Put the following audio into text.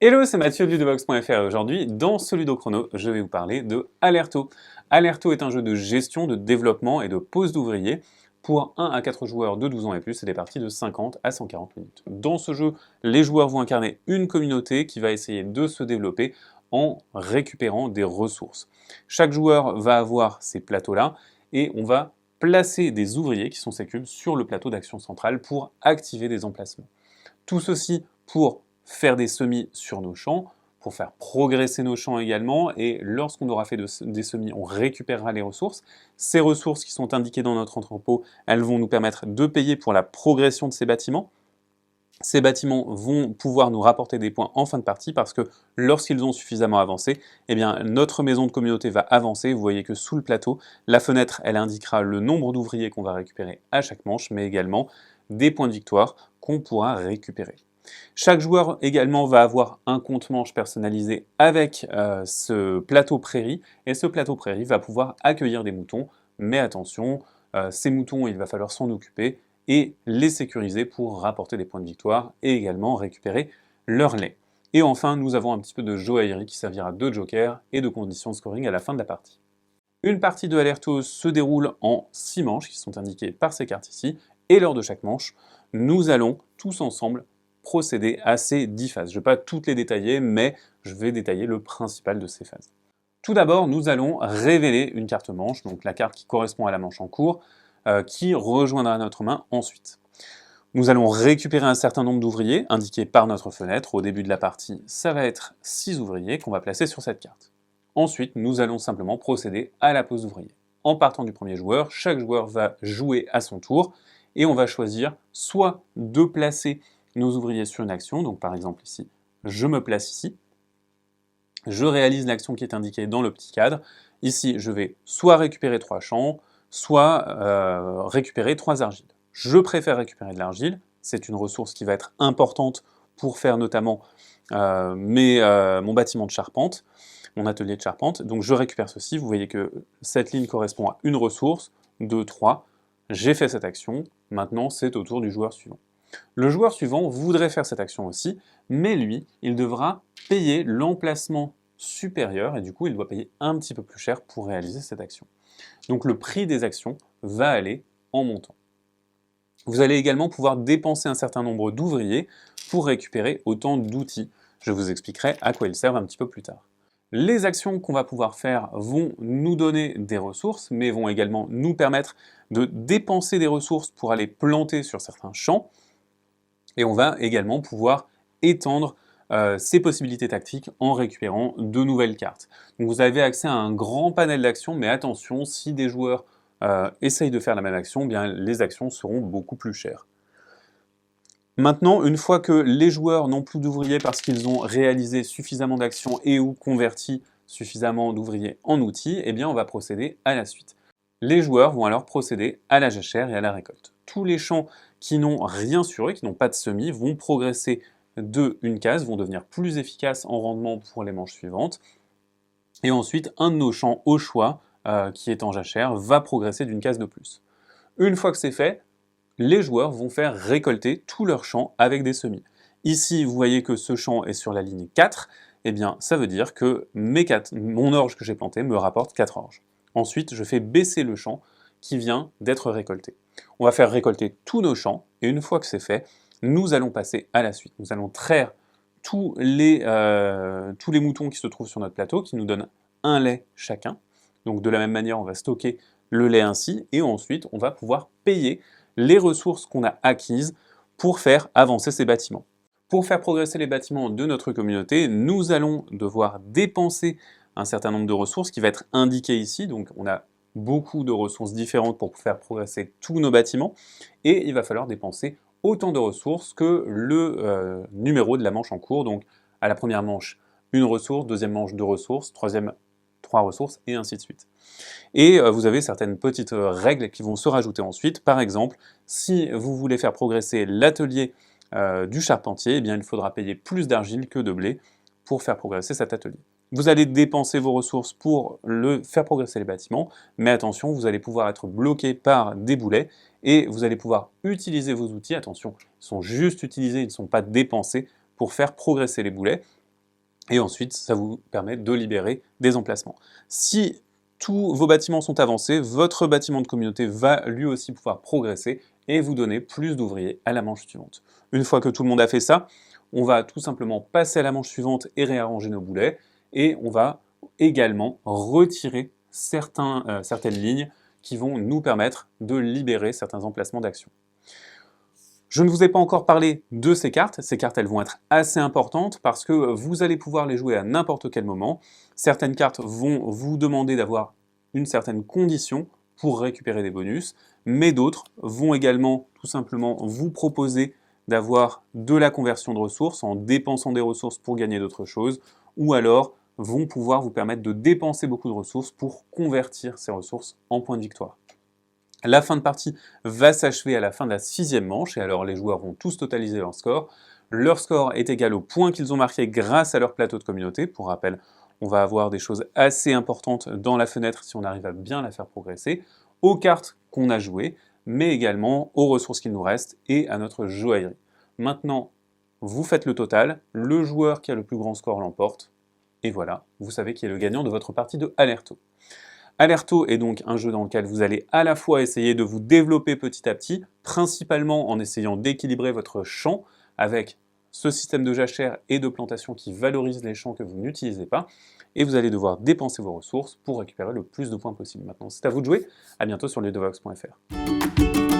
Hello, c'est Mathieu de Ludobox.fr et aujourd'hui, dans ce Ludochrono, je vais vous parler de Alerto. Alerto est un jeu de gestion, de développement et de pose d'ouvriers pour 1 à 4 joueurs de 12 ans et plus et des parties de 50 à 140 minutes. Dans ce jeu, les joueurs vont incarner une communauté qui va essayer de se développer en récupérant des ressources. Chaque joueur va avoir ces plateaux-là et on va placer des ouvriers qui sont ces cubes sur le plateau d'action centrale pour activer des emplacements. Tout ceci pour faire des semis sur nos champs, pour faire progresser nos champs également, et lorsqu'on aura fait des semis, on récupérera les ressources. Ces ressources qui sont indiquées dans notre entrepôt, elles vont nous permettre de payer pour la progression de ces bâtiments. Ces bâtiments vont pouvoir nous rapporter des points en fin de partie parce que lorsqu'ils ont suffisamment avancé, eh bien, notre maison de communauté va avancer. Vous voyez que sous le plateau, la fenêtre, elle indiquera le nombre d'ouvriers qu'on va récupérer à chaque manche, mais également des points de victoire qu'on pourra récupérer. Chaque joueur également va avoir un compte-manche personnalisé avec ce plateau prairie, et ce plateau prairie va pouvoir accueillir des moutons, mais attention, ces moutons, il va falloir s'en occuper et les sécuriser pour rapporter des points de victoire et également récupérer leur lait. Et enfin, nous avons un petit peu de joaillerie qui servira de joker et de conditions de scoring à la fin de la partie. Une partie de Alerto se déroule en 6 manches qui sont indiquées par ces cartes ici, et lors de chaque manche, nous allons tous ensemble procéder à ces 10 phases. Je ne vais pas toutes les détailler, mais je vais détailler le principal de ces phases. Tout d'abord, nous allons révéler une carte manche, donc la carte qui correspond à la manche en cours, qui rejoindra notre main ensuite. Nous allons récupérer un certain nombre d'ouvriers, indiqués par notre fenêtre. Au début de la partie, ça va être 6 ouvriers qu'on va placer sur cette carte. Ensuite, nous allons simplement procéder à la pose d'ouvriers. En partant du premier joueur, chaque joueur va jouer à son tour, et on va choisir soit de placer nos ouvriers sur une action, donc par exemple ici, je me place ici, je réalise l'action qui est indiquée dans le petit cadre. Ici, je vais soit récupérer 3 champs, soit récupérer 3 argiles. Je préfère récupérer de l'argile, c'est une ressource qui va être importante pour faire notamment mon bâtiment de charpente, mon atelier de charpente. Donc je récupère ceci, vous voyez que cette ligne correspond à une ressource, 2, 3. J'ai fait cette action, maintenant c'est au tour du joueur suivant. Le joueur suivant voudrait faire cette action aussi, mais lui, il devra payer l'emplacement supérieur, et du coup, il doit payer un petit peu plus cher pour réaliser cette action. Donc le prix des actions va aller en montant. Vous allez également pouvoir dépenser un certain nombre d'ouvriers pour récupérer autant d'outils. Je vous expliquerai à quoi ils servent un petit peu plus tard. Les actions qu'on va pouvoir faire vont nous donner des ressources, mais vont également nous permettre de dépenser des ressources pour aller planter sur certains champs, et on va également pouvoir étendre ces possibilités tactiques en récupérant de nouvelles cartes. Donc vous avez accès à un grand panel d'actions, mais attention, si des joueurs essayent de faire la même action, bien les actions seront beaucoup plus chères. Maintenant, une fois que les joueurs n'ont plus d'ouvriers parce qu'ils ont réalisé suffisamment d'actions et ou converti suffisamment d'ouvriers en outils, eh bien on va procéder à la suite. Les joueurs vont alors procéder à la jachère et à la récolte. Tous les champs qui n'ont rien sur eux, qui n'ont pas de semis, vont progresser de une case, vont devenir plus efficaces en rendement pour les manches suivantes. Et ensuite, un de nos champs au choix, qui est en jachère, va progresser d'une case de plus. Une fois que c'est fait, les joueurs vont faire récolter tous leurs champs avec des semis. Ici, vous voyez que ce champ est sur la ligne 4, eh bien ça veut dire que mon orge que j'ai planté me rapporte 4 orges. Ensuite, je fais baisser le champ qui vient d'être récolté. On va faire récolter tous nos champs, et une fois que c'est fait, nous allons passer à la suite. Nous allons traire tous les moutons qui se trouvent sur notre plateau, qui nous donnent un lait chacun. Donc de la même manière, on va stocker le lait ainsi, et ensuite, on va pouvoir payer les ressources qu'on a acquises pour faire avancer ces bâtiments. Pour faire progresser les bâtiments de notre communauté, nous allons devoir dépenser un certain nombre de ressources qui va être indiqué ici. Donc on a beaucoup de ressources différentes pour faire progresser tous nos bâtiments, et il va falloir dépenser autant de ressources que le numéro de la manche en cours. Donc à la première manche, une ressource, deuxième manche, 2 ressources, troisième, 3 ressources, et ainsi de suite. Et vous avez certaines petites règles qui vont se rajouter ensuite. Par exemple, si vous voulez faire progresser l'atelier du charpentier, eh bien, il faudra payer plus d'argile que de blé pour faire progresser cet atelier. Vous allez dépenser vos ressources pour faire progresser les bâtiments, mais attention, vous allez pouvoir être bloqué par des boulets, et vous allez pouvoir utiliser vos outils, attention, ils sont juste utilisés, ils ne sont pas dépensés pour faire progresser les boulets. et ensuite ça vous permet de libérer des emplacements. Si tous vos bâtiments sont avancés, votre bâtiment de communauté va lui aussi pouvoir progresser et vous donner plus d'ouvriers à la manche suivante. Une fois que tout le monde a fait ça, on va tout simplement passer à la manche suivante et réarranger nos boulets, et on va également retirer certaines lignes qui vont nous permettre de libérer certains emplacements d'action. Je ne vous ai pas encore parlé de ces cartes. Ces cartes, elles vont être assez importantes parce que vous allez pouvoir les jouer à n'importe quel moment. Certaines cartes vont vous demander d'avoir une certaine condition pour récupérer des bonus, mais d'autres vont également tout simplement vous proposer d'avoir de la conversion de ressources en dépensant des ressources pour gagner d'autres choses, ou alors vont pouvoir vous permettre de dépenser beaucoup de ressources pour convertir ces ressources en points de victoire. La fin de partie va s'achever à la fin de la 6e manche, et alors les joueurs vont tous totaliser leur score. Leur score est égal aux points qu'ils ont marqués grâce à leur plateau de communauté. Pour rappel, on va avoir des choses assez importantes dans la fenêtre si on arrive à bien la faire progresser, aux cartes qu'on a jouées, mais également aux ressources qu'il nous reste et à notre joaillerie. Maintenant, vous faites le total, le joueur qui a le plus grand score l'emporte, et voilà, vous savez qui est le gagnant de votre partie de Alerto. Alerto est donc un jeu dans lequel vous allez à la fois essayer de vous développer petit à petit, principalement en essayant d'équilibrer votre champ avec ce système de jachère et de plantation qui valorise les champs que vous n'utilisez pas, et vous allez devoir dépenser vos ressources pour récupérer le plus de points possible. Maintenant, c'est à vous de jouer, à bientôt sur ledovox.fr.